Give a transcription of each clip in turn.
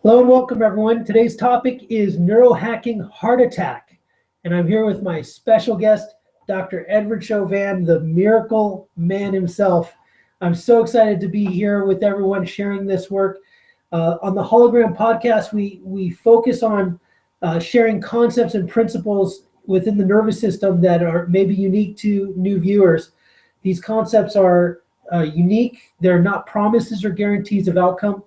Hello and welcome, everyone. Today's topic is neurohacking heart attack. And I'm here with my special guest, Dr. Ed Chauvin, the miracle man himself. I'm so excited to be here with everyone sharing this work. On the Hologram Podcast, we focus on sharing concepts and principles within the nervous system that are maybe unique to new viewers. These concepts are unique. They're not promises or guarantees of outcome.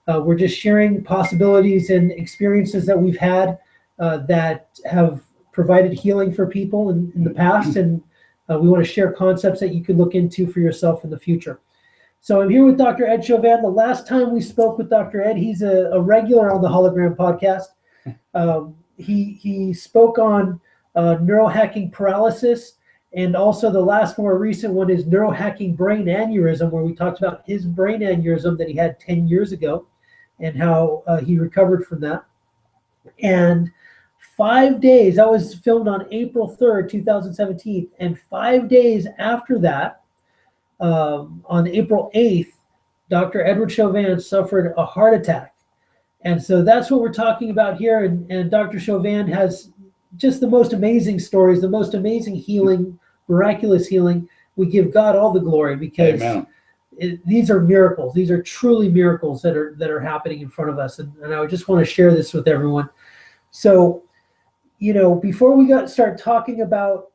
We're just sharing possibilities and experiences that we've had that have provided healing for people in the past, and we want to share concepts that you can look into for yourself in the future. So I'm here with Dr. Ed Chauvin. The last time we spoke with Dr. Ed, he's a regular on the Hologram Podcast. He spoke on neurohacking paralysis, and also the last more recent one is neurohacking brain aneurysm, where we talked about his brain aneurysm that he had 10 years ago and how he recovered from that. And 5 days, that was filmed on April 3rd, 2017. And 5 days after that, on April 8th, Dr. Ed Chauvin suffered a heart attack. And so that's what we're talking about here. And Dr. Chauvin has just the most amazing stories, the most amazing healing, miraculous healing. We give God all the glory because these are miracles. These are truly miracles that are happening in front of us. And I just want to share this with everyone. So, before we start talking about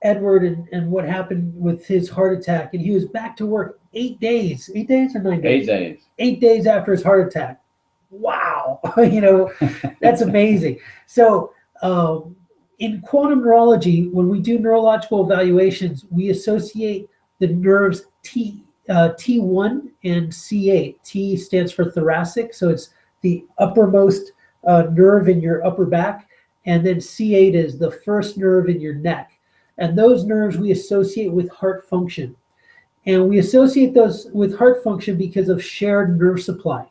Edward and what happened with his heart attack, and he was back to work 8 days. 8 days or 9 days? 8 days. 8 days after his heart attack. Wow. That's amazing. So in quantum neurology, when we do neurological evaluations, we associate the nerves T1 and C8. T stands for thoracic, so it's the uppermost nerve in your upper back, and then C8 is the first nerve in your neck. And those nerves we associate with heart function. And we associate those with heart function because of shared nerve supply.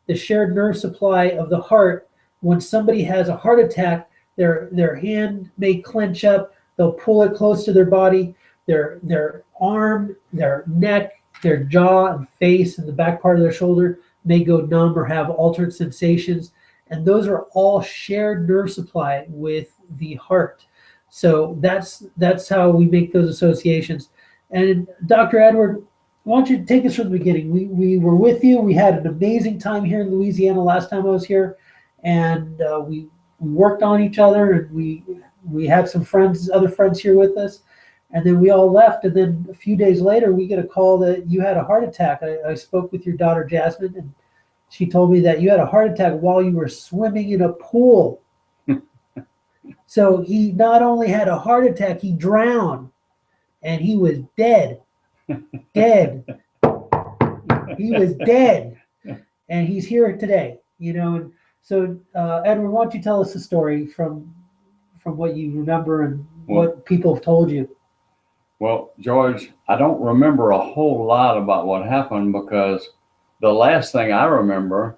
The shared nerve supply of the heart, when somebody has a heart attack, their hand may clench up, they'll pull it close to their body, their arm, their neck, their jaw and face and the back part of their shoulder may go numb or have altered sensations. And those are all shared nerve supply with the heart. So that's how we make those associations. And Dr. Edward, why don't you take us from the beginning? We were with you. We had an amazing time here in Louisiana last time I was here. And we worked on each other, and we had some other friends here with us. And then we all left, and then a few days later, we get a call that you had a heart attack. I spoke with your daughter, Jasmine, and she told me that you had a heart attack while you were swimming in a pool. So he not only had a heart attack, he drowned, and he was dead. Dead. He was dead, and he's here today, And so, Edward, why don't you tell us the story from what you remember and what people have told you? Well, George, I don't remember a whole lot about what happened because the last thing I remember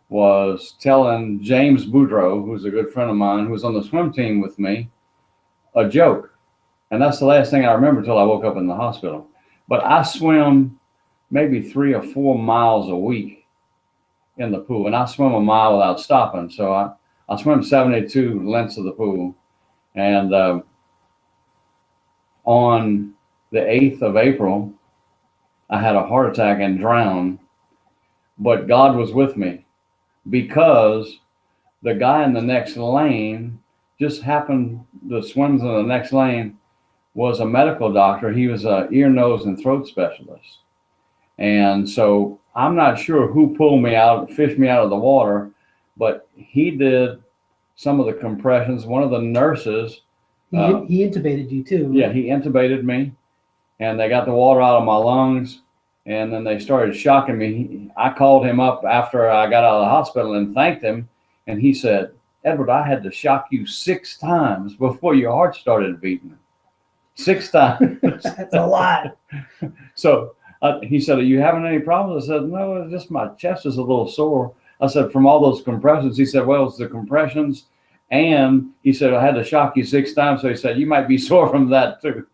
was telling James Boudreau, who's a good friend of mine, who was on the swim team with me, a joke. And that's the last thing I remember until I woke up in the hospital. But I swim maybe 3 or 4 miles a week in the pool, and I swim a mile without stopping. So I swim 72 lengths of the pool. And on the 8th of April, I had a heart attack and drowned, but God was with me because the guy in the next lane just happened, the swims in the next lane was a medical doctor. He was an ear, nose, and throat specialist. And so I'm not sure who pulled me out, fished me out of the water, but he did some of the compressions. One of the nurses, he intubated you too. Right? Yeah, he intubated me, and they got the water out of my lungs, and then they started shocking me. I called him up after I got out of the hospital and thanked him, and he said, "Edward, I had to shock you 6 times before your heart started beating." 6 times. That's a lot. So he said, "Are you having any problems?" I said, "No, it's just my chest is a little sore." I said, "From all those compressions?" He said, "Well, it's the compressions." And he said, "I had to shock you 6 times." So he said, "You might be sore from that too."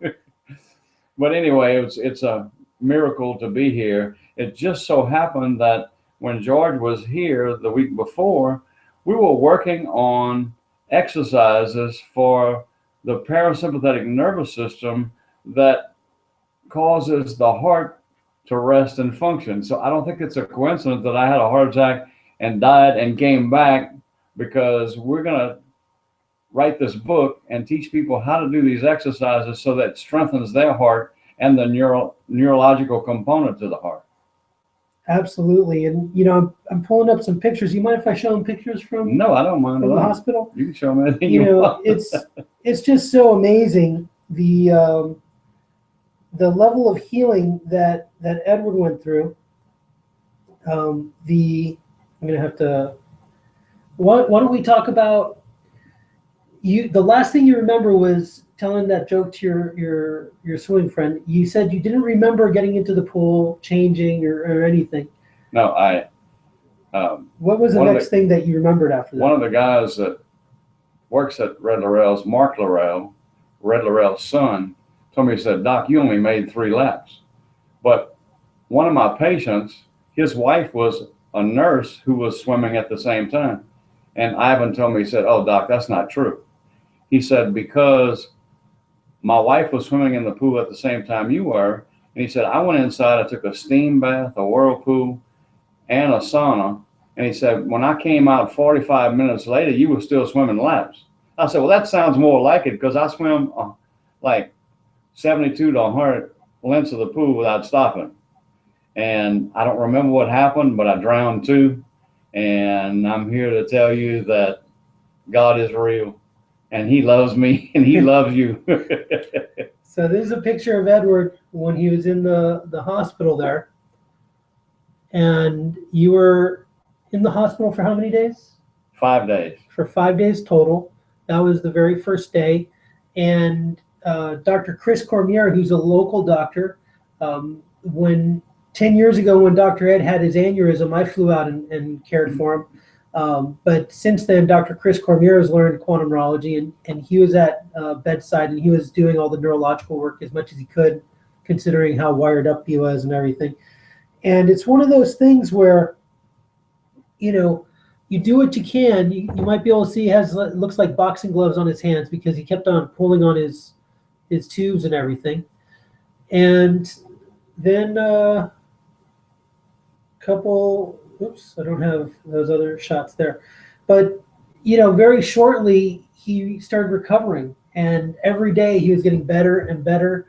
But anyway, it's a miracle to be here. It just so happened that when George was here the week before, we were working on exercises for the parasympathetic nervous system that causes the heart to rest and function. So I don't think it's a coincidence that I had a heart attack and died and came back, because we're going to write this book and teach people how to do these exercises so that it strengthens their heart and the neurological component to the heart. Absolutely. And, you know, I'm pulling up some pictures. You mind if I show them pictures from? No, I don't mind. From the hospital? You can show them anything you know, want. it's just so amazing, the level of healing that Edward went through. I'm going to have to, why don't we talk about, the last thing you remember was telling that joke to your swimming friend. You said you didn't remember getting into the pool, changing or anything. No, what was the next thing that you remembered after that? One of the guys that works at Red Laurel's, Mark Laurel, Red Laurel's son, told me, he said, "Doc, you only made 3 laps." But one of my patients, his wife was a nurse who was swimming at the same time. And Ivan told me, he said, "Oh, Doc, that's not true." He said, "Because my wife was swimming in the pool at the same time you were." And he said, "I went inside, I took a steam bath, a whirlpool, and a sauna." And he said, "When I came out 45 minutes later, you were still swimming laps." I said, "Well, that sounds more like it, because I swim like 72 to 100 lengths of the pool without stopping. And I don't remember what happened, but I drowned too. And I'm here to tell you that God is real, and he loves me, and he loves you." So this is a picture of Edward when he was in the hospital there. And you were in the hospital for how many days? 5 days. For 5 days total. That was the very first day. And Dr. Chris Cormier, who's a local doctor, when 10 years ago when Dr. Ed had his aneurysm, I flew out and cared for him. But since then, Dr. Chris Cormier has learned quantum neurology, and he was at bedside, and he was doing all the neurological work as much as he could, considering how wired up he was and everything. And it's one of those things where, you know, you do what you can. You might be able to see he has, looks like boxing gloves on his hands, because he kept on pulling on his tubes and everything. And then oops, I don't have those other shots there. But, you know, very shortly, he started recovering. And every day he was getting better and better.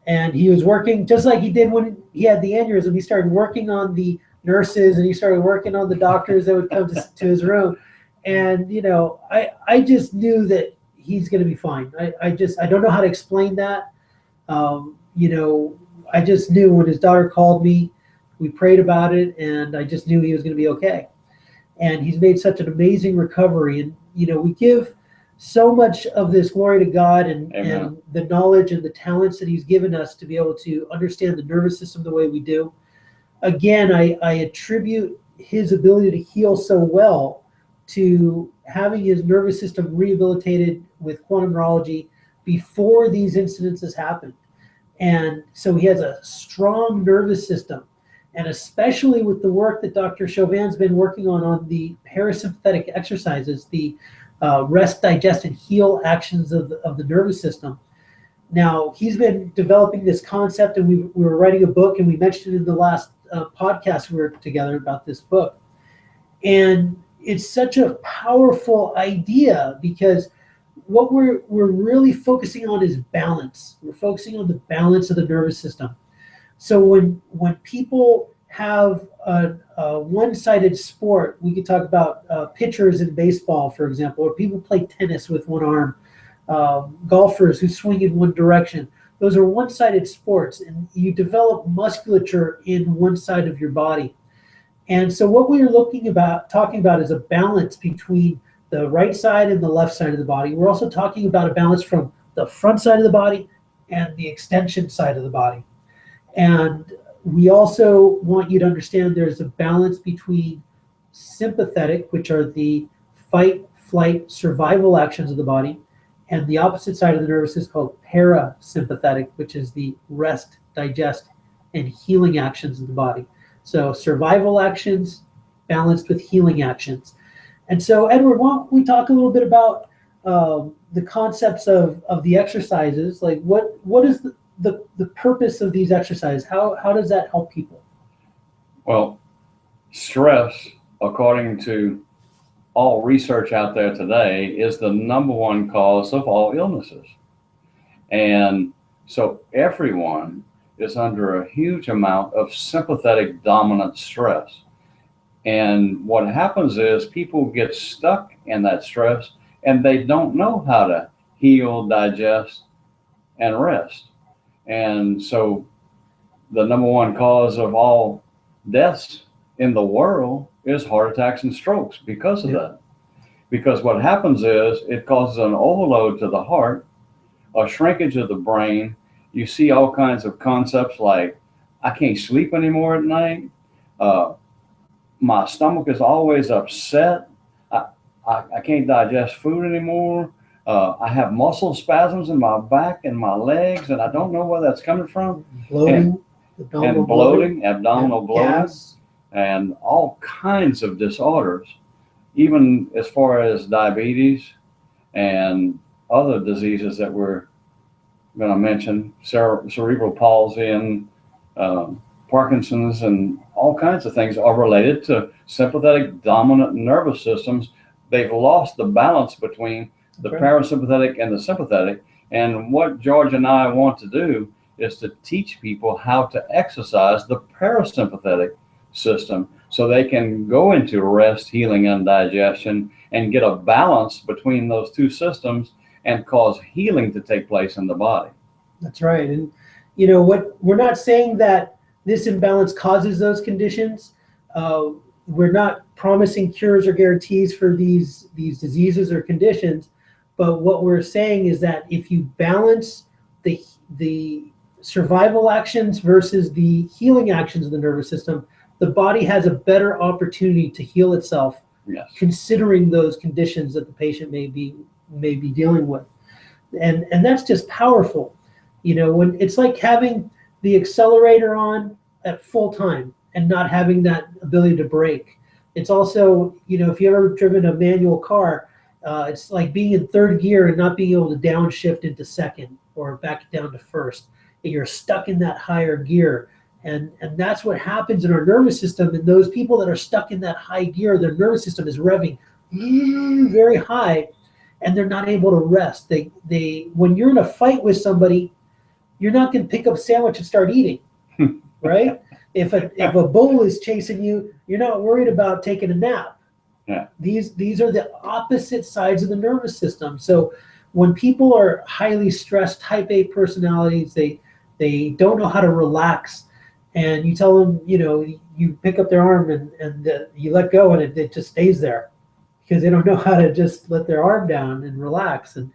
And he was working just like he did when he had the aneurysm. He started working on the nurses, and he started working on the doctors that would come to his room. And, you know, I just knew that he's going to be fine. I don't know how to explain that. You know, I just knew when his daughter called me, we prayed about it, and I just knew he was going to be okay. And he's made such an amazing recovery. And, you know, we give so much of this glory to God and the knowledge and the talents that he's given us to be able to understand the nervous system the way we do. Again, I attribute his ability to heal so well to having his nervous system rehabilitated with quantum neurology before these incidences happened. And so he has a strong nervous system. And especially with the work that Dr. Chauvin's been working on the parasympathetic exercises, the rest, digest, and heal actions of the nervous system. Now, he's been developing this concept, and we were writing a book, and we mentioned in the last podcast we were together about this book. And it's such a powerful idea, because what we're really focusing on is balance. We're focusing on the balance of the nervous system. So when people have a one-sided sport, we could talk about pitchers in baseball, for example, or people play tennis with one arm, golfers who swing in one direction. Those are one-sided sports, and you develop musculature in one side of your body. And so what we're talking about is a balance between the right side and the left side of the body. We're also talking about a balance from the front side of the body and the extension side of the body. And we also want you to understand there's a balance between sympathetic, which are the fight, flight, survival actions of the body, and the opposite side of the nervous is called parasympathetic, which is the rest, digest, and healing actions of the body. So survival actions, balanced with healing actions. And so, Edward, why don't we talk a little bit about the concepts of the exercises? Like, what is the purpose of these exercises? How does that help people? Well, stress, according to all research out there today, is the number one cause of all illnesses. And so everyone is under a huge amount of sympathetic dominant stress. And what happens is people get stuck in that stress and they don't know how to heal, digest, and rest. And so the number one cause of all deaths in the world is heart attacks and strokes because of that. Because what happens is it causes an overload to the heart, a shrinkage of the brain. You see all kinds of concepts like, I can't sleep anymore at night. My stomach is always upset. I can't digest food anymore. I have muscle spasms in my back and my legs, and I don't know where that's coming from. Bloating, abdominal bloating, gas, and all kinds of disorders, even as far as diabetes and other diseases that we're going to mention, cerebral palsy and Parkinson's, and all kinds of things are related to sympathetic dominant nervous systems. They've lost the balance between the parasympathetic and the sympathetic. And what George and I want to do is to teach people how to exercise the parasympathetic system so they can go into rest, healing, and digestion and get a balance between those two systems and cause healing to take place in the body. That's right. And you know what, we're not saying that this imbalance causes those conditions. We're not promising cures or guarantees for these diseases or conditions, but what we're saying is that if you balance the survival actions versus the healing actions of the nervous system, the body has a better opportunity to heal itself, considering those conditions that the patient may be dealing with. And that's just powerful. You know, when it's like having the accelerator on at full time and not having that ability to brake. It's also, you know, if you've ever driven a manual car, it's like being in third gear and not being able to downshift into second or back down to first. And you're stuck in that higher gear. And that's what happens in our nervous system. And those people that are stuck in that high gear, their nervous system is revving very high, and they're not able to rest. They when you're in a fight with somebody, you're not going to pick up a sandwich and start eating, right? If a bull is chasing you, you're not worried about taking a nap. Yeah. These are the opposite sides of the nervous system. So when people are highly stressed, type A personalities, they don't know how to relax, and you tell them, you know, you pick up their arm and you let go and it just stays there because they don't know how to just let their arm down and relax. And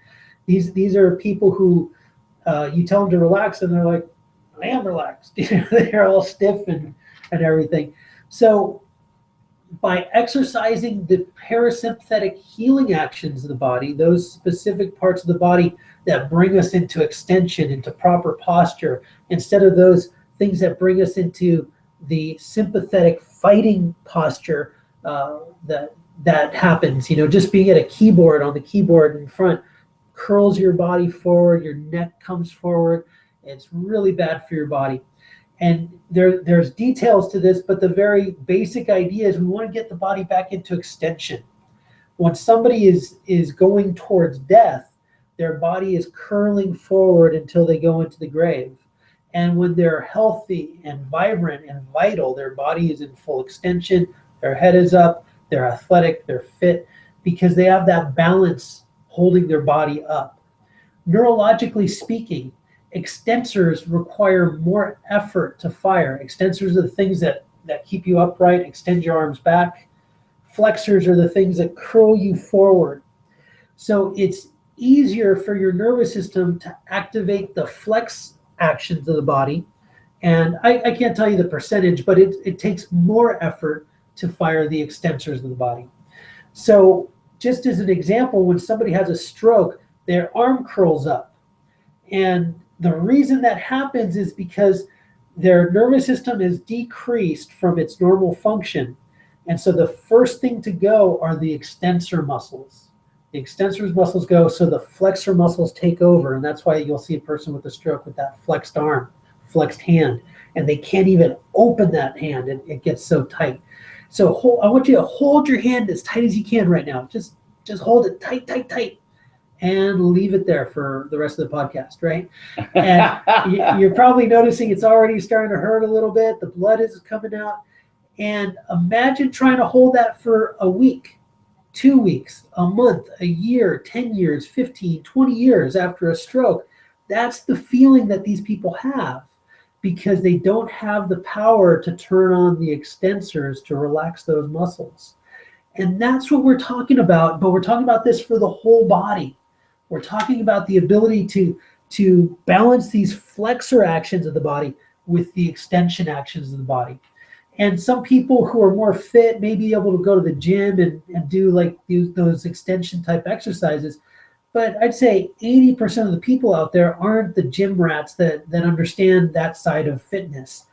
these are people who you tell them to relax and they're like, I am relaxed. They're all stiff and everything. So by exercising the parasympathetic healing actions of the body, those specific parts of the body that bring us into extension, into proper posture, instead of those things that bring us into the sympathetic fighting posture that happens, you know, just being at a keyboard, on the keyboard in front, curls your body forward, your neck comes forward. It's really bad for your body. And there's details to this, but the very basic idea is we want to get the body back into extension. When somebody is going towards death, their body is curling forward until they go into the grave. And when they're healthy and vibrant and vital, their body is in full extension, their head is up, they're athletic, they're fit, because they have that balance holding their body up. Neurologically speaking, extensors require more effort to fire. Extensors are the things that keep you upright, extend your arms back. Flexors are the things that curl you forward. So it's easier for your nervous system to activate the flex actions of the body. And I can't tell you the percentage, but it takes more effort to fire the extensors of the body. So just as an example, when somebody has a stroke, their arm curls up. And the reason that happens is because their nervous system is decreased from its normal function. And so the first thing to go are the extensor muscles. The extensor muscles go, so the flexor muscles take over. And that's why you'll see a person with a stroke with that flexed arm, flexed hand, and they can't even open that hand, and it gets so tight. So I want you to hold your hand as tight as you can right now. Just hold it tight, tight, tight, and leave it there for the rest of the podcast, right? And you're probably noticing it's already starting to hurt a little bit. The blood is coming out. And imagine trying to hold that for a week, 2 weeks, a month, a year, 10 years, 15, 20 years after a stroke. That's the feeling that these people have, because they don't have the power to turn on the extensors to relax those muscles. And that's what we're talking about, but we're talking about this for the whole body. We're talking about the ability to balance these flexor actions of the body with the extension actions of the body. And some people who are more fit may be able to go to the gym and do those extension type exercises. But I'd say 80% of the people out there aren't the gym rats that understand that side of fitness.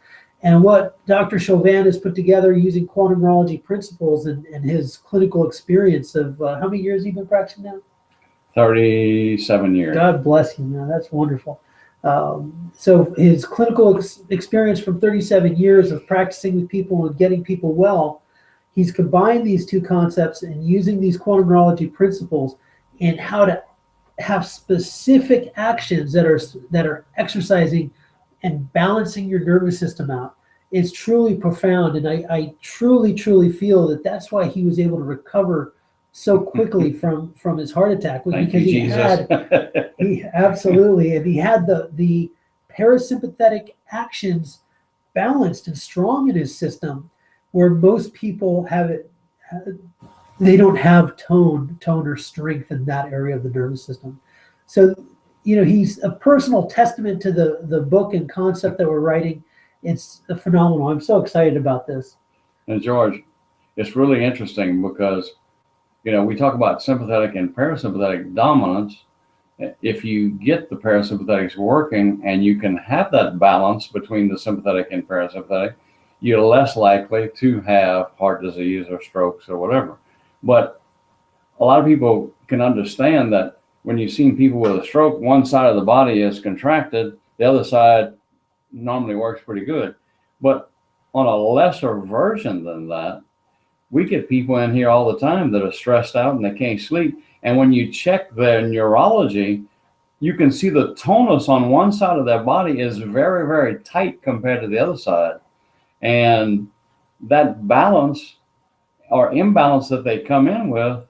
And what Dr. Chauvin has put together using quantum neurology principles and his clinical experience of how many years have you been practicing now? 37 years. God bless you, man. That's wonderful. So his clinical experience from 37 years of practicing with people and getting people well, he's combined these two concepts and using these quantum neurology principles and how to have specific actions that are exercising and balancing your nervous system out. It's truly profound, and I truly feel that that's why he was able to recover so quickly from his heart attack, Thank because you, he absolutely, and he had the parasympathetic actions balanced and strong in his system, where most people have it. They don't have tone or strength in that area of the nervous system. So, he's a personal testament to the book and concept that we're writing. It's phenomenal. I'm so excited about this. And George, it's really interesting because, we talk about sympathetic and parasympathetic dominance. If you get the parasympathetics working and you can have that balance between the sympathetic and parasympathetic, you're less likely to have heart disease or strokes or whatever. But a lot of people can understand that when you've seen people with a stroke, one side of the body is contracted, the other side normally works pretty good. But on a lesser version than that, we get people in here all the time that are stressed out and they can't sleep. And when you check their neurology, you can see the tonus on one side of their body is very, very tight compared to the other side. And that balance or imbalance that they come in with,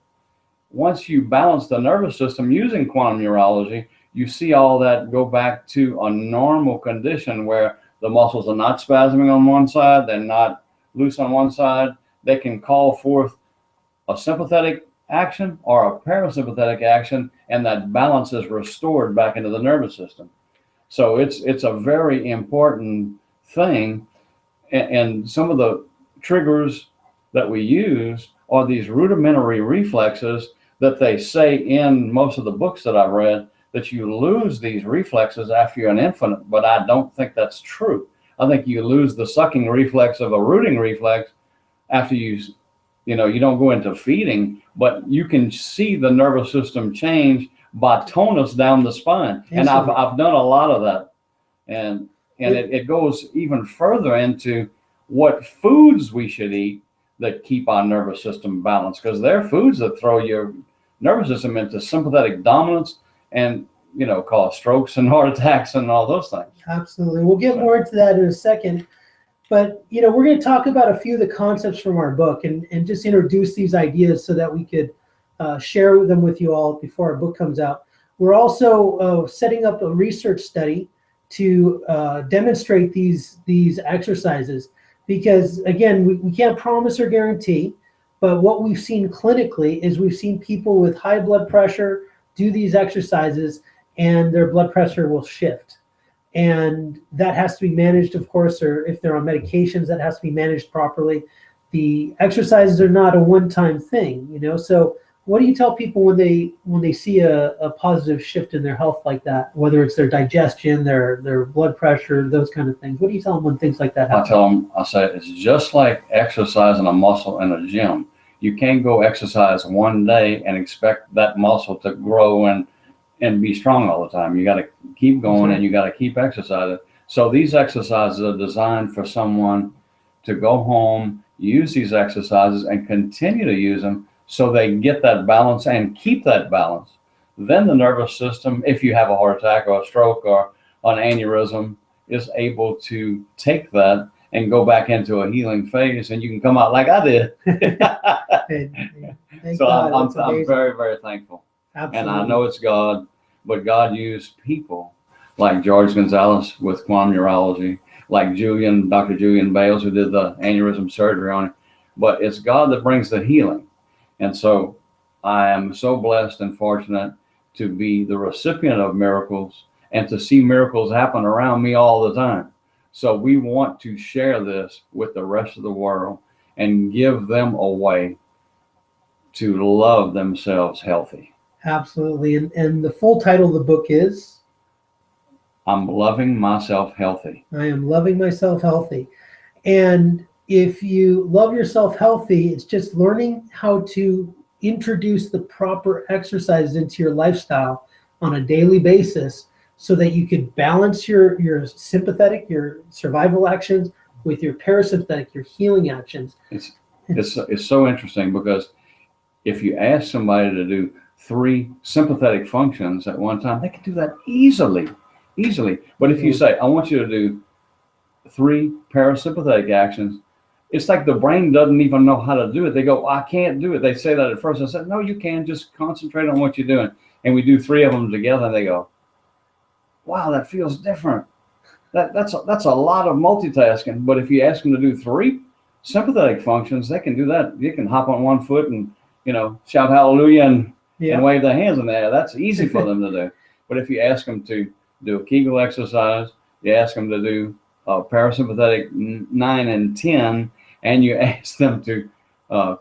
once you balance the nervous system using quantum neurology, you see all that go back to a normal condition where the muscles are not spasming on one side, they're not loose on one side. They can call forth a sympathetic action or a parasympathetic action, and that balance is restored back into the nervous system. So it's a very important thing. And some of the triggers that we use are these rudimentary reflexes that they say in most of the books that I've read, that you lose these reflexes after you're an infant, but I don't think that's true. I think you lose the sucking reflex of a rooting reflex after you don't go into feeding, but you can see the nervous system change by tonus down the spine. And I've done a lot of that. And it goes even further into what foods we should eat that keep our nervous system balanced, because they're foods that throw your nervous system into sympathetic dominance and, cause strokes and heart attacks and all those things. Absolutely. We'll get more into that in a second. But, we're going to talk about a few of the concepts from our book and just introduce these ideas so that we could share them with you all before our book comes out. We're also setting up a research study to demonstrate these exercises because, again, we can't promise or guarantee, but what we've seen clinically is we've seen people with high blood pressure do these exercises and their blood pressure will shift. And that has to be managed, of course, or if they're on medications, that has to be managed properly. The exercises are not a one-time thing, So what do you tell people when they see a positive shift in their health like that, whether it's their digestion, their blood pressure, those kind of things? What do you tell them when things like that happen? I tell them, I say, it's just like exercising a muscle in a gym. You can't go exercise one day and expect that muscle to grow and be strong all the time. You got to keep going and you got to keep exercising. So these exercises are designed for someone to go home, use these exercises and continue to use them so they get that balance and keep that balance. Then the nervous system, if you have a heart attack or a stroke or an aneurysm, is able to take that and go back into a healing phase, and you can come out like I did. So I'm very, very thankful. Absolutely. And I know it's God, but God used people like George Gonzalez with Quantum Neurology, like Dr. Julian Bailes, who did the aneurysm surgery on it. But it's God that brings the healing. And so I am so blessed and fortunate to be the recipient of miracles and to see miracles happen around me all the time. So we want to share this with the rest of the world and give them a way to love themselves healthy. Absolutely. And the full title of the book is? I'm Loving Myself Healthy. I am loving myself healthy. And if you love yourself healthy, it's just learning how to introduce the proper exercises into your lifestyle on a daily basis so that you can balance your sympathetic, your survival actions with your parasympathetic, your healing actions. It's so interesting because if you ask somebody to do 3 sympathetic functions at one time, they can do that easily. But if you say, I want you to do 3 parasympathetic actions, it's like the brain doesn't even know how to do it. They go, I can't do it. They say that at first. I said, no, you can. Just concentrate on what you're doing. And we do 3 of them together, and they go, wow, that feels different. That's a lot of multitasking. But if you ask them to do 3 sympathetic functions, they can do that. You can hop on one foot and, shout hallelujah and wave their hands in the air. That's easy for them to do. But if you ask them to do a Kegel exercise, you ask them to do parasympathetic 9 and 10, and you ask them to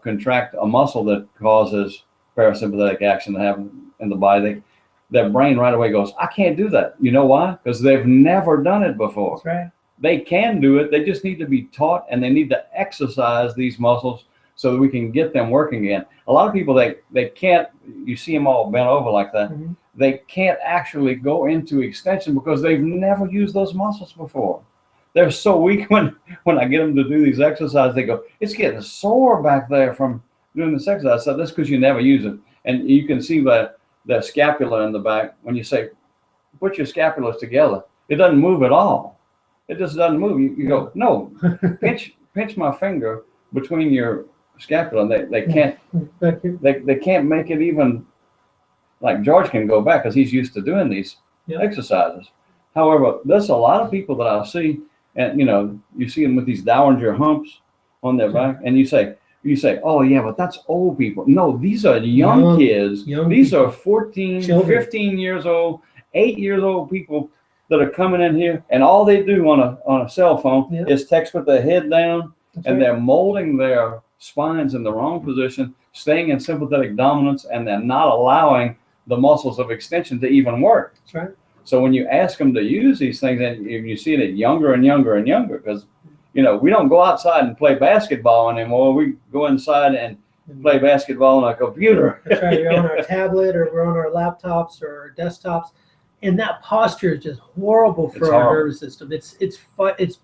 contract a muscle that causes parasympathetic action to happen in the body, their brain right away goes, I can't do that. You know why? Because they've never done it before. That's right. They can do it. They just need to be taught, and they need to exercise these muscles so that we can get them working again. A lot of people, they can't, you see them all bent over like that. Mm-hmm. They can't actually go into extension because they've never used those muscles before. They're so weak when I get them to do these exercises, they go, it's getting sore back there from doing this exercise. So that's because you never use it. And you can see the scapula in the back. When you say, put your scapulas together, it doesn't move at all. It just doesn't move. You go, no, pinch my finger between your scapula. They can't make it even, like George can go back because he's used to doing these exercises. However, there's a lot of people that I see, and you see them with these dowager humps on their back, and you say, oh yeah, but that's old people. No, these are young kids. These people. Are 14, children. 15 years old, 8 years old people that are coming in here, and all they do on a cell phone is text with their head down, and they're molding their spines in the wrong position, staying in sympathetic dominance, and they're not allowing the muscles of extension to even work. That's right. So when you ask them to use these things, and you see it younger and younger and younger, because we don't go outside and play basketball anymore. We go inside and play basketball on a computer. That's right. We're on our tablet, or we're on our laptops or our desktops, and that posture is just horrible for our nervous system. It's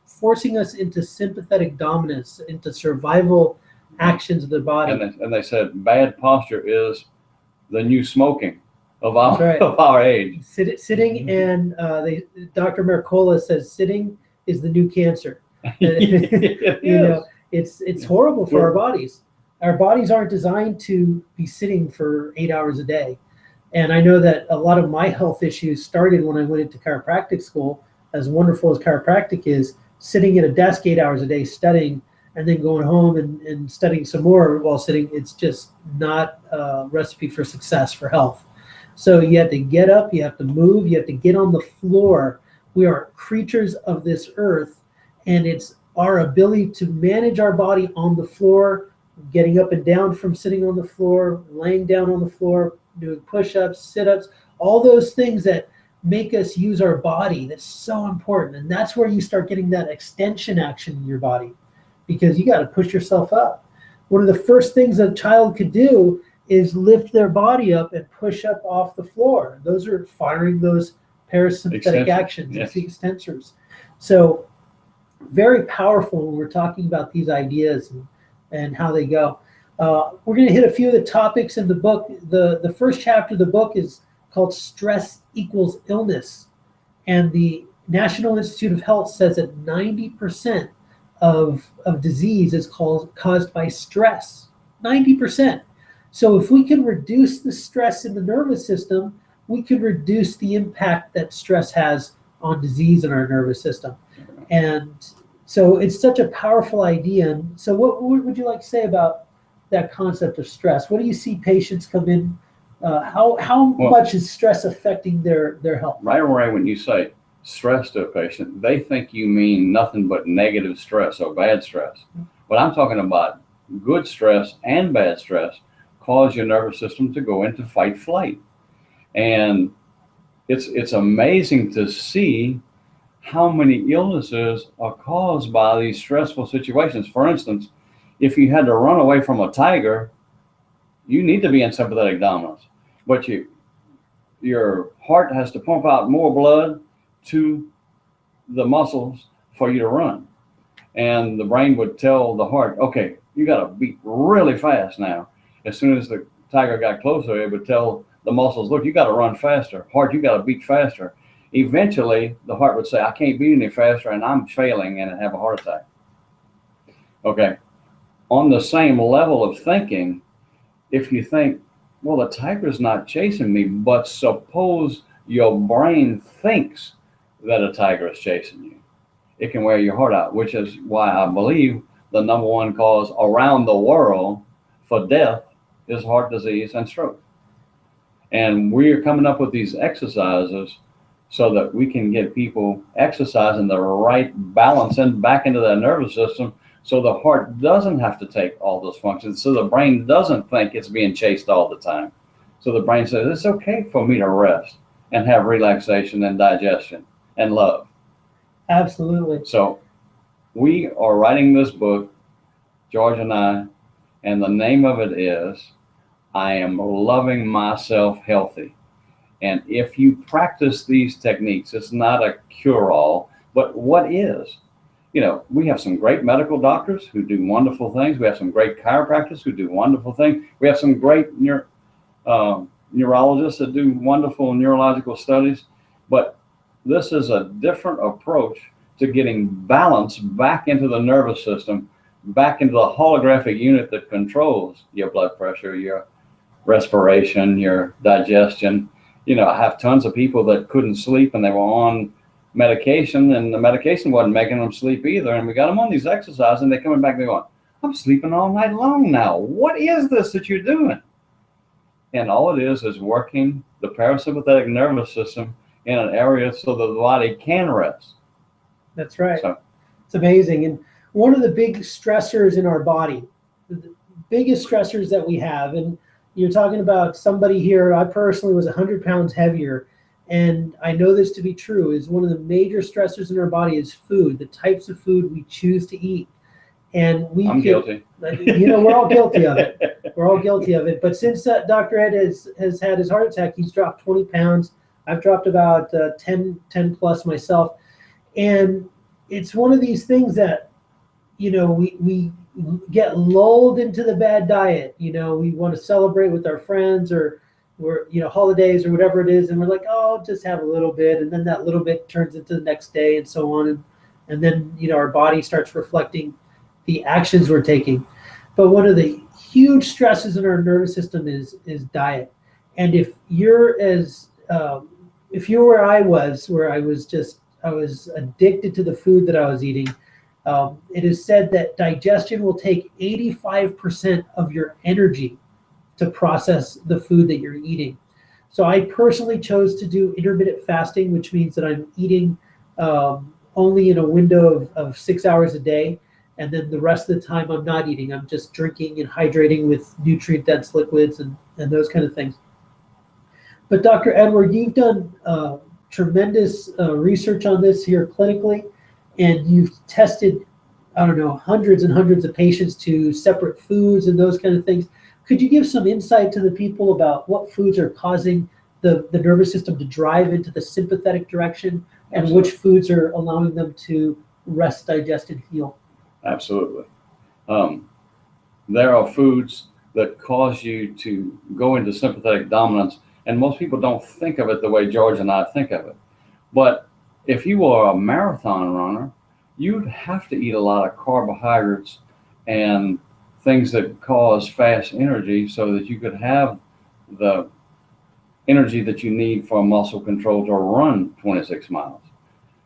forcing us into sympathetic dominance, into survival actions of the body. And they said bad posture is the new smoking of our age. Sitting, and Dr. Mercola says sitting is the new cancer. It's horrible for our bodies. Our bodies aren't designed to be sitting for 8 hours a day. And I know that a lot of my health issues started when I went into chiropractic school. As wonderful as chiropractic is, sitting at a desk 8 hours a day studying, and then going home and studying some more while sitting, it's just not a recipe for success for health. So you have to get up, you have to move, you have to get on the floor. We are creatures of this earth, and it's our ability to manage our body on the floor getting up and down from sitting on the floor, laying down on the floor, doing push-ups, sit-ups, all those things that make us use our body. That's so important. And that's where you start getting that extension action in your body, because you got to push yourself up. One of the first things a child could do is lift their body up and push up off the floor. Those are firing those parasympathetic actions, yes. Extensors. So very powerful when we're talking about these ideas and how they go. We're going to hit a few of the topics in the book. The first chapter of the book is called Stress Equals Illness. And the National Institute of Health says that 90% of disease is caused by stress. 90%. So if we can reduce the stress in the nervous system, we can reduce the impact that stress has on disease in our nervous system. And so it's such a powerful idea. And so what would you like to say about that concept of stress? What do you see patients come in? How much is stress affecting their health? Right away when you say stress to a patient, they think you mean nothing but negative stress or bad stress. But I'm talking about good stress and bad stress cause your nervous system to go into fight flight. And it's amazing to see how many illnesses are caused by these stressful situations. For instance, if you had to run away from a tiger, you need to be in sympathetic dominance, but your heart has to pump out more blood to the muscles for you to run. And the brain would tell the heart, okay, you got to beat really fast now. As soon as the tiger got closer, it would tell the muscles, look, you got to run faster. Heart, you got to beat faster. Eventually, the heart would say, I can't beat any faster, and I'm failing, and I have a heart attack. Okay. On the same level of thinking, if you think, well, the tiger's not chasing me, but suppose your brain thinks that a tiger is chasing you, it can wear your heart out, which is why I believe the number one cause around the world for death is heart disease and stroke. And we're coming up with these exercises so that we can get people exercising the right balance and back into their nervous system, so the heart doesn't have to take all those functions, so the brain doesn't think it's being chased all the time. So the brain says, it's okay for me to rest and have relaxation and digestion and love. Absolutely. So we are writing this book, George and I, and the name of it is, I Am Loving Myself Healthy. And if you practice these techniques, it's not a cure-all, but what is? You know, we have some great medical doctors who do wonderful things. We have some great chiropractors who do wonderful things. We have some great neurologists that do wonderful neurological studies. But this is a different approach to getting balance back into the nervous system, back into the holographic unit that controls your blood pressure, your respiration, your digestion. You know, I have tons of people that couldn't sleep and they were on medication, and the medication wasn't making them sleep either. And we got them on these exercises, and they're coming back, they're going, I'm sleeping all night long now. What is this that you're doing? And all it is working the parasympathetic nervous system in an area so that the body can rest. That's right. So, it's amazing. And one of the big stressors in our body, the biggest stressors that we have, and you're talking about somebody here, I personally was 100 pounds heavier, and I know this to be true, is one of the major stressors in our body is food, the types of food we choose to eat. And I'm guilty. You know, we're all guilty of it. We're all guilty of it. But since Dr. Ed has had his heart attack, he's dropped 20 pounds. I've dropped about 10 plus myself. And it's one of these things that, you know, we get lulled into the bad diet. You know, we want to celebrate with our friends, or we're, you know, holidays or whatever it is, and we're like, oh, just have a little bit, and then that little bit turns into the next day, and so on, and then, you know, our body starts reflecting the actions we're taking. But one of the huge stresses in our nervous system is diet. And if you're if you're where I was addicted to the food that I was eating, it is said that digestion will take 85% of your energy to process the food that you're eating. So I personally chose to do intermittent fasting, which means that I'm eating only in a window of 6 hours a day. and then the rest of the time I'm not eating. I'm just drinking and hydrating with nutrient-dense liquids and those kind of things. But Dr. Edward, you've done tremendous research on this here clinically, and you've tested, I don't know, hundreds and hundreds of patients to separate foods and those kind of things. Could you give some insight to the people about what foods are causing the nervous system to drive into the sympathetic direction, and Absolutely. which foods are allowing them to rest, digest, and heal? Absolutely. There are foods that cause you to go into sympathetic dominance, and most people don't think of it the way George and I think of it. But if you are a marathon runner, you'd have to eat a lot of carbohydrates and things that cause fast energy so that you could have the energy that you need for muscle control to run 26 miles.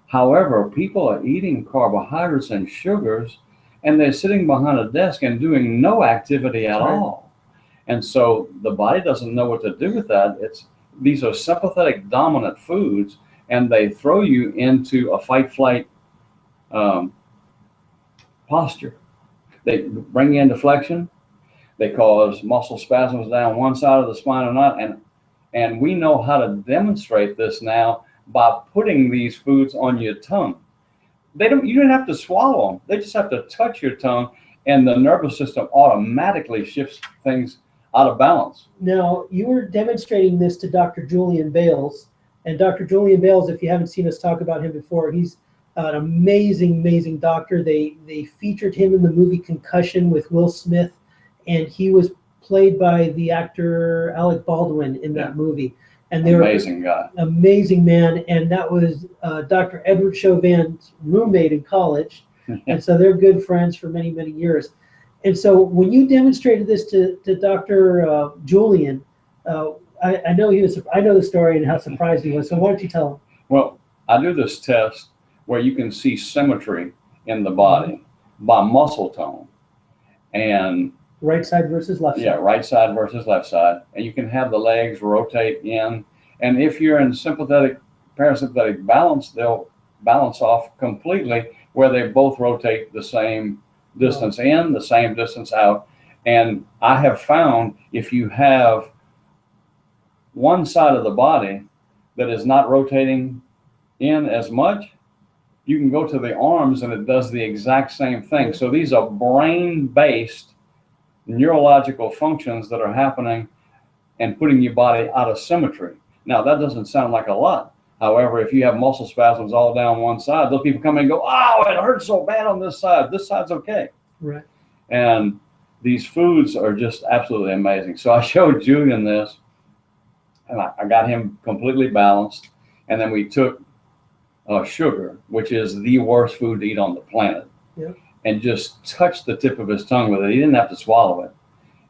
However, people are eating carbohydrates and sugars, and they're sitting behind a desk and doing no activity at all. And so the body doesn't know what to do with that. These are sympathetic dominant foods, and they throw you into a fight-flight posture. They bring you into flexion. They cause muscle spasms down one side of the spine or not. And we know how to demonstrate this now by putting these foods on your tongue. You don't have to swallow them. They just have to touch your tongue, and the nervous system automatically shifts things out of balance. Now, you were demonstrating this to Dr. Julian Bailes, and Dr. Julian Bailes, if you haven't seen us talk about him before, he's an amazing, amazing doctor. They featured him in the movie Concussion with Will Smith, and he was played by the actor Alec Baldwin in that movie. And they amazing guy. Amazing man, and that was Dr. Ed Chauvin's roommate in college, and so they're good friends for many, many years. And so when you demonstrated this to Dr. Julian, I know the story and how surprised he was. So why don't you tell him? Well, I do this test where you can see symmetry in the body by muscle tone, and right side versus left side. Yeah, right side versus left side, and you can have the legs rotate in. And if you're in sympathetic parasympathetic balance, they'll balance off completely, where they both rotate the same distance in, the same distance out. And I have found if you have one side of the body that is not rotating in as much, you can go to the arms and it does the exact same thing. So these are brain-based neurological functions that are happening and putting your body out of symmetry. Now, that doesn't sound like a lot. However, if you have muscle spasms all down one side, those people come in and go, "Oh, it hurts so bad on this side. This side's okay." Right. And these foods are just absolutely amazing. So I showed Julian this, and I got him completely balanced. And then we took sugar, which is the worst food to eat on the planet, and just touched the tip of his tongue with it. He didn't have to swallow it.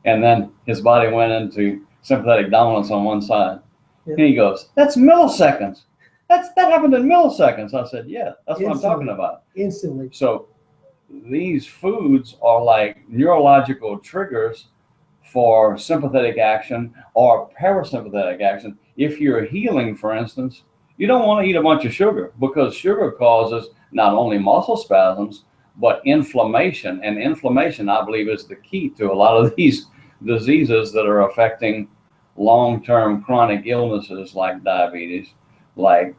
And then his body went into sympathetic dominance on one side. And he goes, "That's milliseconds. That happened in milliseconds." I said, "Yeah, that's what I'm talking about." Instantly. So these foods are like neurological triggers for sympathetic action or parasympathetic action. If you're healing, for instance, you don't want to eat a bunch of sugar, because sugar causes not only muscle spasms, but inflammation. And inflammation, I believe, is the key to a lot of these diseases that are affecting long-term chronic illnesses like diabetes, like,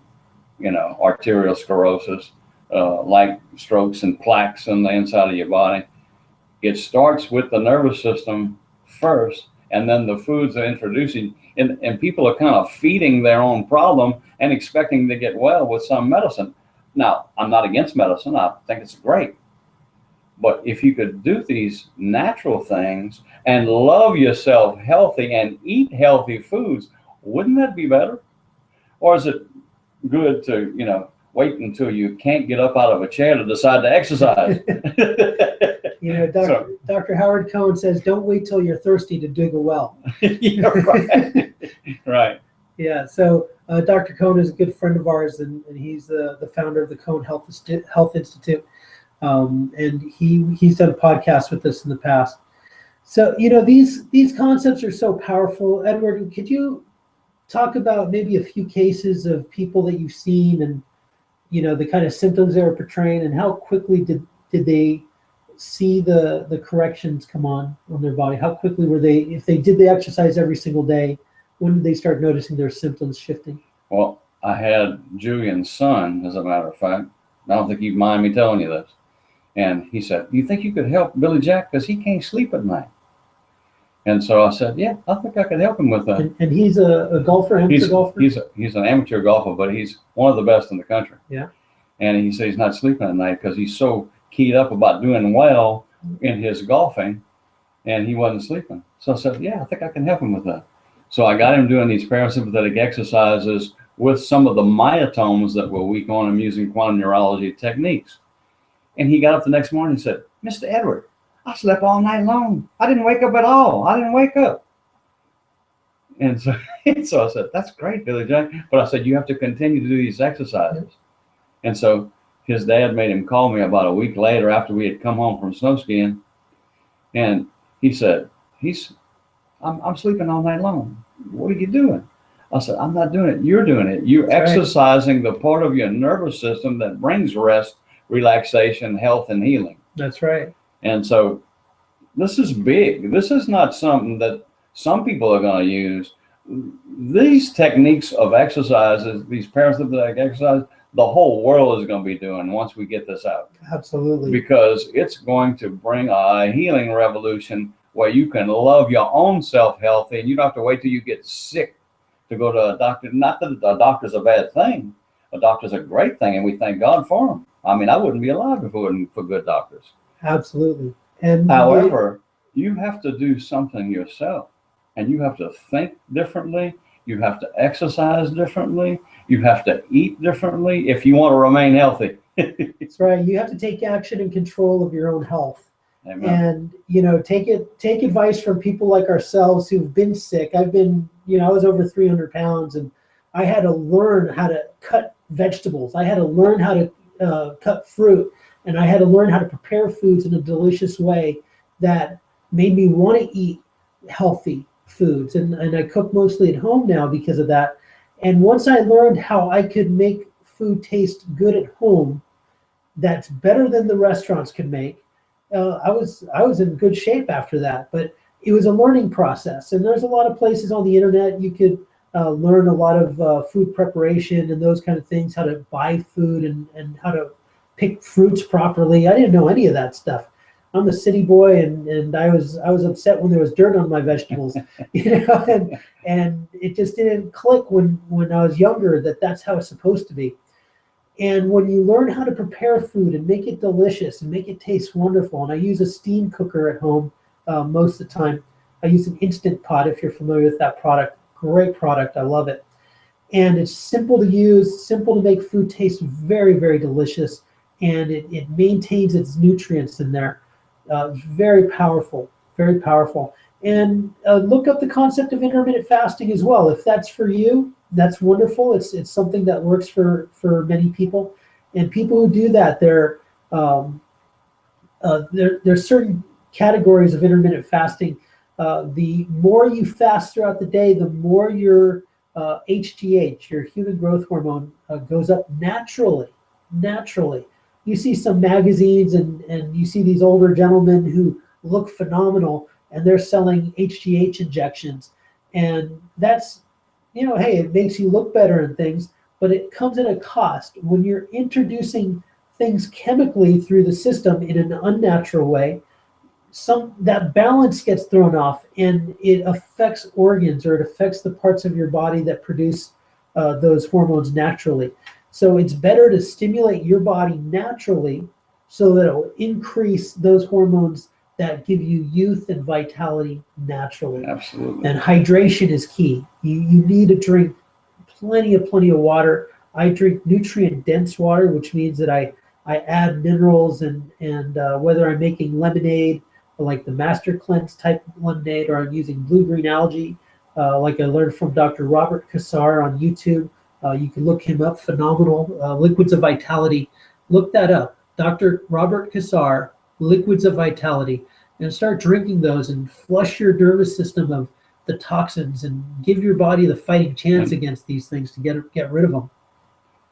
arterial sclerosis, like strokes and plaques in the inside of your body. It starts with the nervous system first, and then the foods are introducing, and people are kind of feeding their own problem and expecting to get well with some medicine. Now, I'm not against medicine. I think it's great. But if you could do these natural things and love yourself healthy and eat healthy foods, wouldn't that be better? Or is it good to, wait until you can't get up out of a chair to decide to exercise? Dr. Howard Cohen says, "Don't wait till you're thirsty to dig a well." Right. Right. Yeah. So Dr. Cohen is a good friend of ours, and he's the founder of the Cohen Health Institute. And he's done podcasts with us in the past. So, these concepts are so powerful. Edward, could you talk about maybe a few cases of people that you've seen, and, the kind of symptoms they were portraying, and how quickly did they see the corrections come on their body? How quickly were they, if they did the exercise every single day, when did they start noticing their symptoms shifting? Well, I had Julian's son, as a matter of fact. I don't think you'd mind me telling you this. And he said, "Do you think you could help Billy Jack? Because he can't sleep at night." And so I said, "Yeah, I think I could help him with that." And he's a golfer, amateur golfer? He's an amateur golfer, but he's one of the best in the country. Yeah. And he said he's not sleeping at night because he's so keyed up about doing well in his golfing, and he wasn't sleeping. So I said, "Yeah, I think I can help him with that." So I got him doing these parasympathetic exercises with some of the myotomes that were weak on him using quantum neurology techniques. And he got up the next morning and said, "Mr. Edward, I slept all night long. I didn't wake up at all. I didn't wake up." And so, I said, "That's great, Billy Jack." But I said, "You have to continue to do these exercises." And so his dad made him call me about a week later after we had come home from snow skiing. And he said, I'm sleeping all night long. What are you doing? I said, "I'm not doing it. You're doing it. You're exercising the part of your nervous system that brings rest, relaxation, health, and healing." That's right. And so this is big. This is not something that some people are going to use. These techniques of exercises, these parasympathetic exercises, the whole world is going to be doing once we get this out. Absolutely. Because it's going to bring a healing revolution where you can love your own self healthy, and you don't have to wait till you get sick to go to a doctor. Not that a doctor's a bad thing. A doctor's a great thing, and we thank God for them. I mean, I wouldn't be alive if it wasn't for good doctors. Absolutely. And however, you have to do something yourself, and you have to think differently. You have to exercise differently. You have to eat differently if you want to remain healthy. That's right. You have to take action and control of your own health. Amen. And take advice from people like ourselves who've been sick. I've been, I was over 300 pounds, and I had to learn how to cut vegetables. I had to learn how to cut fruit, and I had to learn how to prepare foods in a delicious way that made me want to eat healthy foods. And I cook mostly at home now because of that. And once I learned how I could make food taste good at home, that's better than the restaurants can make, I was in good shape after that. But it was a learning process. And there's a lot of places on the internet you could learn a lot of food preparation and those kind of things, how to buy food and how to pick fruits properly. I didn't know any of that stuff. I'm a city boy, and I was upset when there was dirt on my vegetables, and it just didn't click when I was younger that that's how it's supposed to be. And when you learn how to prepare food and make it delicious and make it taste wonderful, and I use a steam cooker at home most of the time. I use an Instant Pot, if you're familiar with that product. Great product, I love it. And it's simple to use, simple to make food taste very, very delicious, and it maintains its nutrients in there. Very powerful, very powerful. And look up the concept of intermittent fasting as well. If that's for you, that's wonderful. It's something that works for many people. And people who do that, there's certain categories of intermittent fasting. The more you fast throughout the day, the more your HGH, your human growth hormone, goes up naturally. You see some magazines and you see these older gentlemen who look phenomenal, and they're selling HGH injections. And that's, hey, it makes you look better and things, but it comes at a cost. When you're introducing things chemically through the system in an unnatural way, that balance gets thrown off, and it affects organs, or it affects the parts of your body that produce those hormones naturally. So it's better to stimulate your body naturally so that it will increase those hormones that give you youth and vitality naturally. Absolutely. And hydration is key. You need to drink plenty of water. I drink nutrient-dense water, which means that I add minerals, and whether I'm making lemonade, like the Master Cleanse type lemonade, or I'm using blue-green algae, like I learned from Dr. Robert Kassar on YouTube. You can look him up, phenomenal. Liquids of Vitality. Look that up. Dr. Robert Kassar, Liquids of Vitality, and start drinking those and flush your nervous system of the toxins and give your body the fighting chance against these things to get rid of them.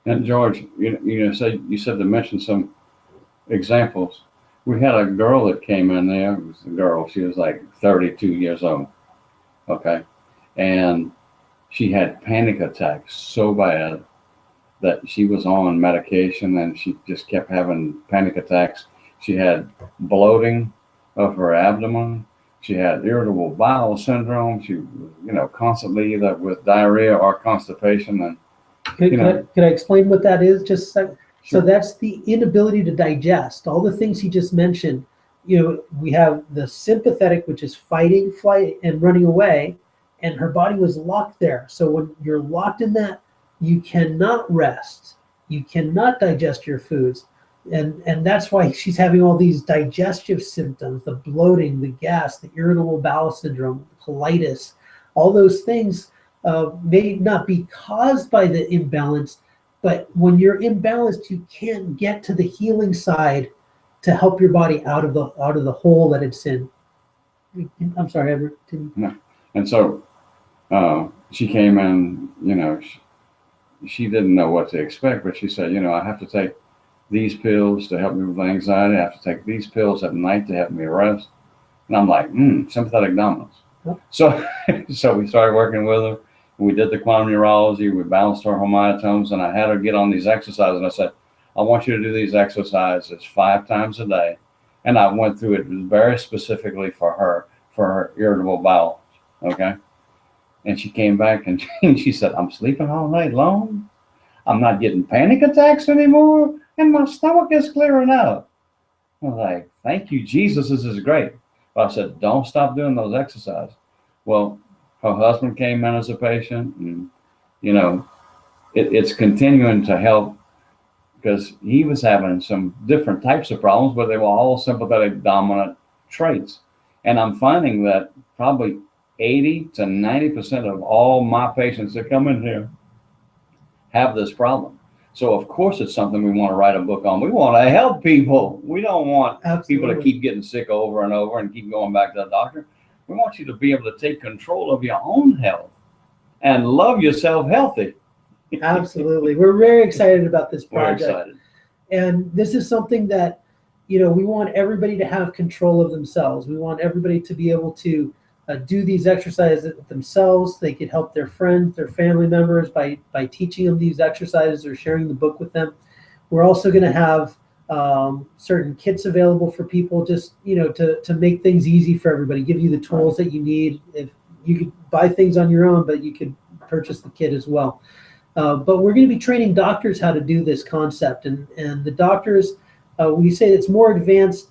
And George, you said to mention some examples. We had a girl that came in there. It was a girl. She was like 32 years old. Okay. And she had panic attacks so bad that she was on medication and she just kept having panic attacks. She had bloating of her abdomen. She had irritable bowel syndrome. She was, constantly either with diarrhea or constipation. And Could I explain what that is? Just a second. Sure. So that's the inability to digest. All the things he just mentioned, we have the sympathetic, which is fighting, flight, and running away, and her body was locked there. So when you're locked in that, you cannot rest. You cannot digest your foods. And that's why she's having all these digestive symptoms, the bloating, the gas, the irritable bowel syndrome, colitis. All those things may not be caused by the imbalance, but when you're imbalanced, you can't get to the healing side to help your body out of the hole that it's in. I'm sorry, Edward. No. And so she came in, she didn't know what to expect, but she said, I have to take these pills to help me with anxiety. I have to take these pills at night to help me rest. And I'm like, sympathetic dominance. Yep. So we started working with her. We did the quantum neurology. We balanced her homatomes, and I had her get on these exercises. And I said, I want you to do these exercises 5 times a day. And I went through it very specifically for her irritable bowels. Okay. And she came back and she said, I'm sleeping all night long. I'm not getting panic attacks anymore. And my stomach is clearing out. I was like, thank you, Jesus. This is great. But I said, don't stop doing those exercises. Well, her husband came in as a patient, and, it's continuing to help because he was having some different types of problems, but they were all sympathetic dominant traits. And I'm finding that probably 80 to 90% of all my patients that come in here have this problem. So of course it's something we want to write a book on. We want to help people. We don't want Absolutely. people to keep getting sick over and over and keep going back to the doctor. We want you to be able to take control of your own health and love yourself healthy. Absolutely. We're very excited about this project. We're excited. And this is something that, we want everybody to have control of themselves. We want everybody to be able to do these exercises themselves. They could help their friends, their family members by teaching them these exercises or sharing the book with them. We're also going to have certain kits available for people, just to make things easy for everybody, give you the tools that you need. If you could buy things on your own, but you could purchase the kit as well. But we're going to be training doctors how to do this concept, and the doctors, we say it's more advanced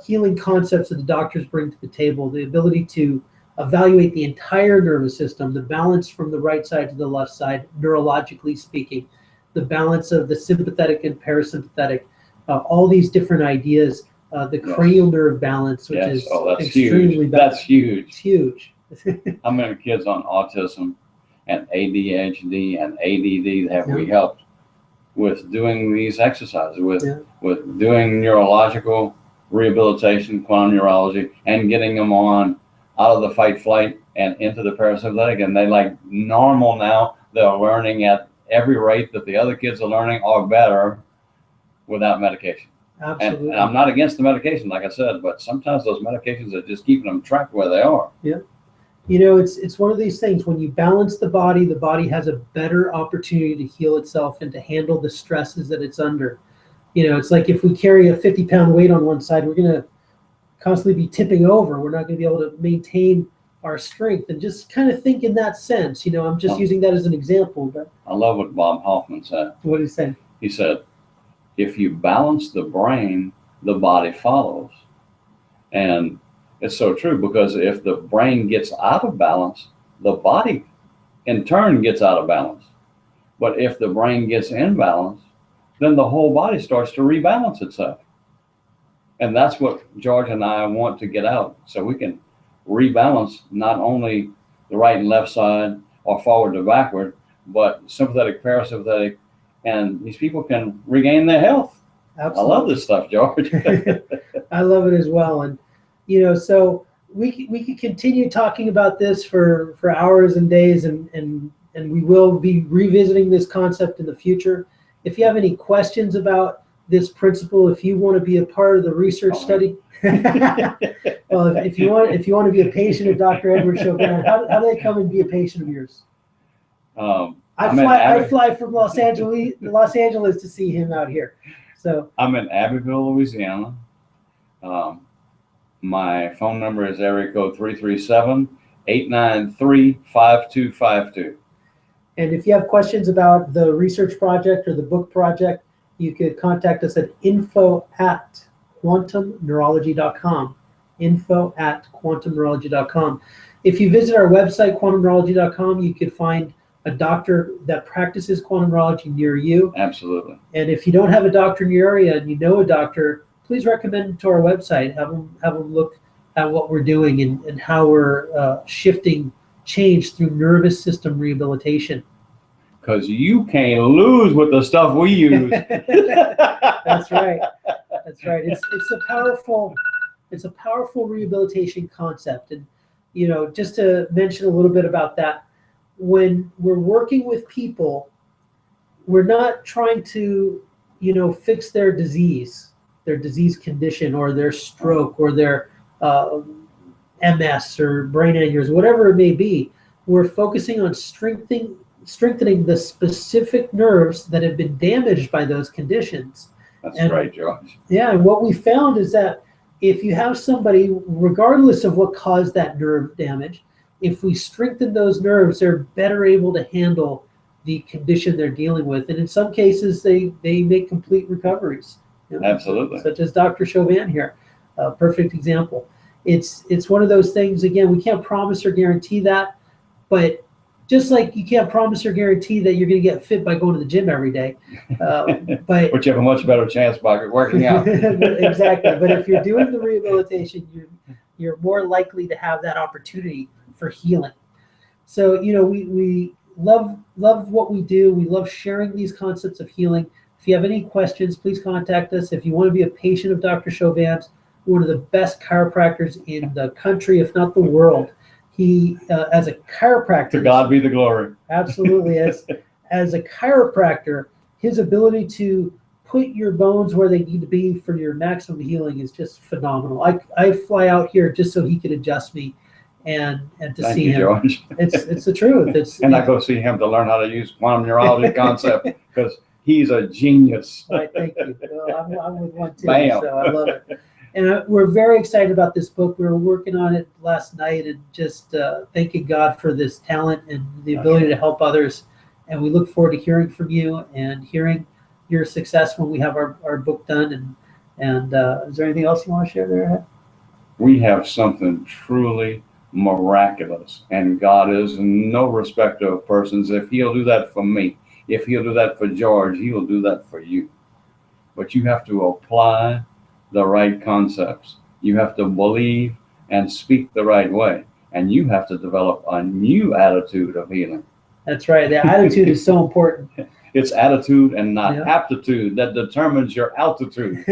healing concepts that the doctors bring to the table, the ability to evaluate the entire nervous system, the balance from the right side to the left side, neurologically speaking, the balance of the sympathetic and parasympathetic, all these different ideas, the cranial nerve balance, which is that's extremely huge. That's huge. It's huge. How many kids on autism and ADHD and ADD have we helped with doing these exercises, with doing neurological rehabilitation, quantum neurology, and getting them on out of the fight flight and into the parasympathetic, and they like normal now. They're learning at every rate that the other kids are learning or better without medication. Absolutely. And I'm not against the medication, like I said, but sometimes those medications are just keeping them trapped where they are. Yeah. It's one of these things. When you balance the body has a better opportunity to heal itself and to handle the stresses that it's under. It's like if we carry a 50-pound weight on one side, we're going to constantly be tipping over. We're not going to be able to maintain our strength. And just kind of think in that sense. I'm just using that as an example. But I love what Bob Hoffman said. What did he say? He said, if you balance the brain, the body follows. And it's so true, because if the brain gets out of balance, the body in turn gets out of balance. But if the brain gets in balance, then the whole body starts to rebalance itself. And that's what George and I want to get out, so we can rebalance not only the right and left side or forward to backward, but sympathetic, parasympathetic, and these people can regain their health. Absolutely. I love this stuff, George. I love it as well. And, so we could continue talking about this for hours and days, and we will be revisiting this concept in the future. If you have any questions about this principle. If you want to be a part of the research study, well, if you want to be a patient of Dr. Edward Chauvin, how do they come and be a patient of yours? I fly from Los Angeles to see him out here. So I'm in Abbeville, Louisiana. My phone number is area code 337-893-5252. And if you have questions about the research project or the book project, you could contact us at info@quantumneurology.com. info@quantumneurology.com. If you visit our website, quantumneurology.com, you could find a doctor that practices quantum neurology near you. Absolutely. And if you don't have a doctor in your area and you know a doctor, please recommend them to our website. Have them look at what we're doing and how we're shifting change through nervous system rehabilitation. Because you can't lose with the stuff we use. That's right. That's right. It's a powerful rehabilitation concept. And just to mention a little bit about that, when we're working with people, we're not trying to fix their disease condition, or their stroke, or their MS or brain aneurysm, whatever it may be. We're focusing on strengthening the specific nerves that have been damaged by those conditions. That's right, George. Yeah, and what we found is that if you have somebody, regardless of what caused that nerve damage, if we strengthen those nerves, they're better able to handle the condition they're dealing with. And in some cases, they make complete recoveries. Absolutely. Such as Dr. Chauvin here, a perfect example. It's one of those things, again, we can't promise or guarantee that, but just like you can't promise or guarantee that you're going to get fit by going to the gym every day. But Exactly. But if you're doing the rehabilitation, you're more likely to have that opportunity for healing. So, we love what we do. We love sharing these concepts of healing. If you have any questions, please contact us. If you want to be a patient of Dr. Chauvin's, one of the best chiropractors in the country, if not the world. He, as a chiropractor, to God be the glory. Absolutely, as a chiropractor, his ability to put your bones where they need to be for your maximum healing is just phenomenal. I fly out here just so he could adjust me and to Thank see you, him. George. It's the truth. And I go see him to learn how to use quantum neurology concept, because he's a genius. Right, thank you. Well, I'm with one too, Bam. so I love it. And we're very excited about this book. We were working on it last night and just thanking God for this talent and the ability to help others. And we look forward to hearing from you and hearing your success when we have our book done. And is there anything else you want to share there, Ed? We have something truly miraculous, and God is no respecter of persons. If he'll do that for me, if he'll do that for George, he will do that for you. But you have to apply the right concepts. You have to believe and speak the right way. And you have to develop a new attitude of healing. That's right. The attitude is so important. It's attitude and not aptitude that determines your altitude.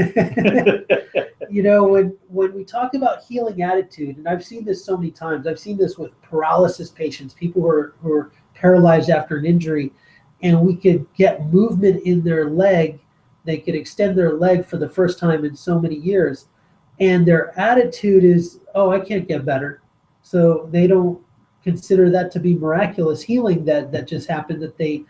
When we talk about healing attitude, and I've seen this so many times, I've seen this with paralysis patients, people who are paralyzed after an injury, and we could get movement in their leg. They could extend their leg for the first time in so many years. And their attitude is, oh, I can't get better. So they don't consider that to be miraculous healing that just happened, that they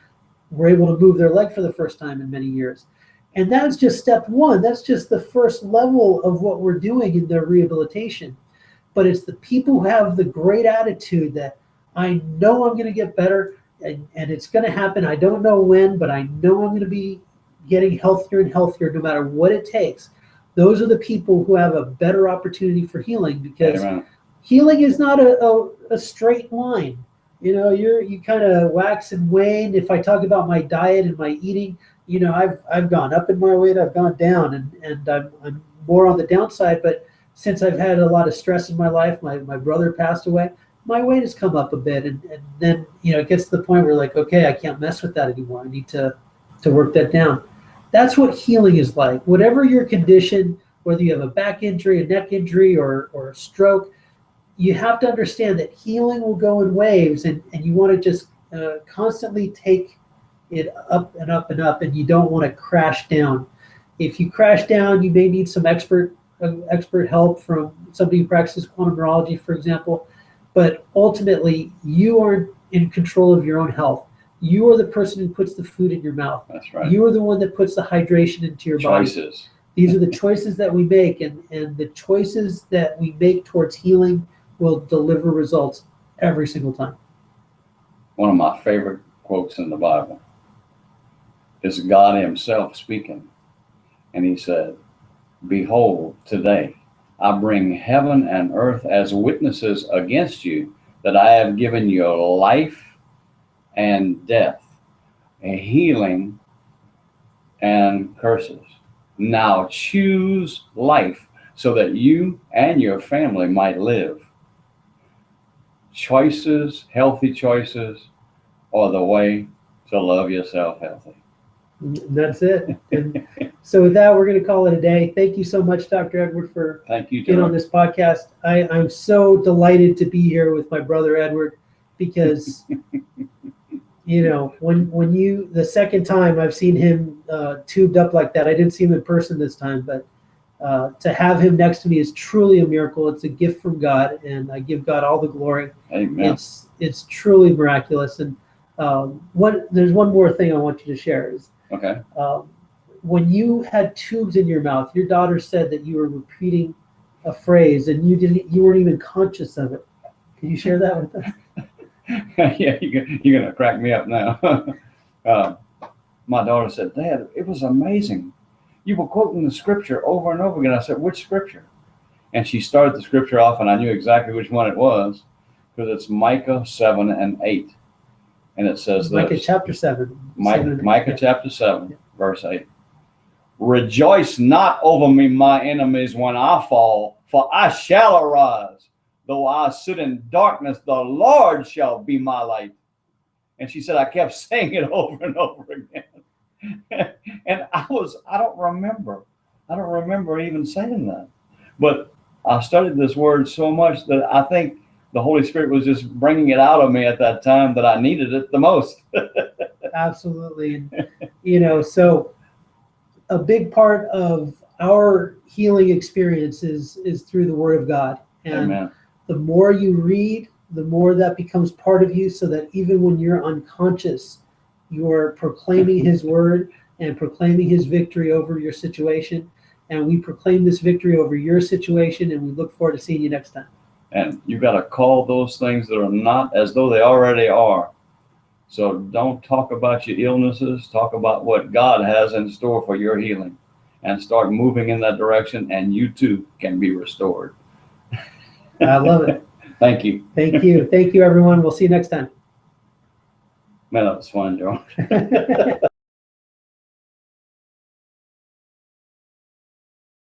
were able to move their leg for the first time in many years. And that's just step one. That's just the first level of what we're doing in their rehabilitation. But it's the people who have the great attitude that I know I'm going to get better and it's going to happen. I don't know when, but I know I'm going to be getting healthier and healthier no matter what it takes. Those are the people who have a better opportunity for healing, because healing is not a straight line. You kind of wax and wane. If I talk about my diet and my eating, I've gone up in my weight, I've gone down, and I'm more on the downside. But since I've had a lot of stress in my life, my brother passed away, my weight has come up a bit, and then it gets to the point where okay, I can't mess with that anymore. I need to work that down. That's what healing is like. Whatever your condition, whether you have a back injury, a neck injury, or a stroke, you have to understand that healing will go in waves, and you want to just constantly take it up and up and up, and you don't want to crash down. If you crash down, you may need some expert help from somebody who practices quantum neurology, for example. But ultimately, you are in control of your own health. You are the person who puts the food in your mouth. That's right. You are the one that puts the hydration into your body. Choices. These are the choices that we make, and the choices that we make towards healing will deliver results every single time. One of my favorite quotes in the Bible is God himself speaking. And he said, "Behold, today I bring heaven and earth as witnesses against you that I have given you life and death, a healing and curses. Now choose life so that you and your family might live." Choices, healthy choices, are the way to love yourself healthy. That's it. And so with that, we're going to call it a day. Thank you so much, Dr. Edward, for Thank you, being John. on this podcast. I'm so delighted to be here with my brother Edward, because when you, the second time I've seen him tubed up like that, I didn't see him in person this time, but to have him next to me is truly a miracle. It's a gift from God, and I give God all the glory. Amen. It's truly miraculous. And there's one more thing I want you to share is, Okay. when you had tubes in your mouth, your daughter said that you were repeating a phrase and you weren't even conscious of it. Can you share that with us? Yeah, you're gonna crack me up now. My daughter said, "Dad, it was amazing. You were quoting the scripture over and over again." I said, "Which scripture?" And she started the scripture off, and I knew exactly which one it was, because it's Micah 7:8. And it says Micah this. chapter 7. Micah chapter 7, verse 8. "Rejoice not over me, my enemies, when I fall, for I shall arise. Though I sit in darkness, the Lord shall be my light." And she said, I kept saying it over and over again. And I don't remember even saying that. But I studied this word so much that I think the Holy Spirit was just bringing it out of me at that time that I needed it the most. Absolutely. And, so a big part of our healing experience is through the Word of God. And Amen. the more you read, the more that becomes part of you, so that even when you're unconscious, you're proclaiming His Word and proclaiming His victory over your situation. And we proclaim this victory over your situation, and we look forward to seeing you next time. And you got to call those things that are not as though they already are. So don't talk about your illnesses. Talk about what God has in store for your healing, and start moving in that direction, and you too can be restored. I love it. Thank you. Thank you. Thank you, everyone. We'll see you next time. Man, that was fun, George.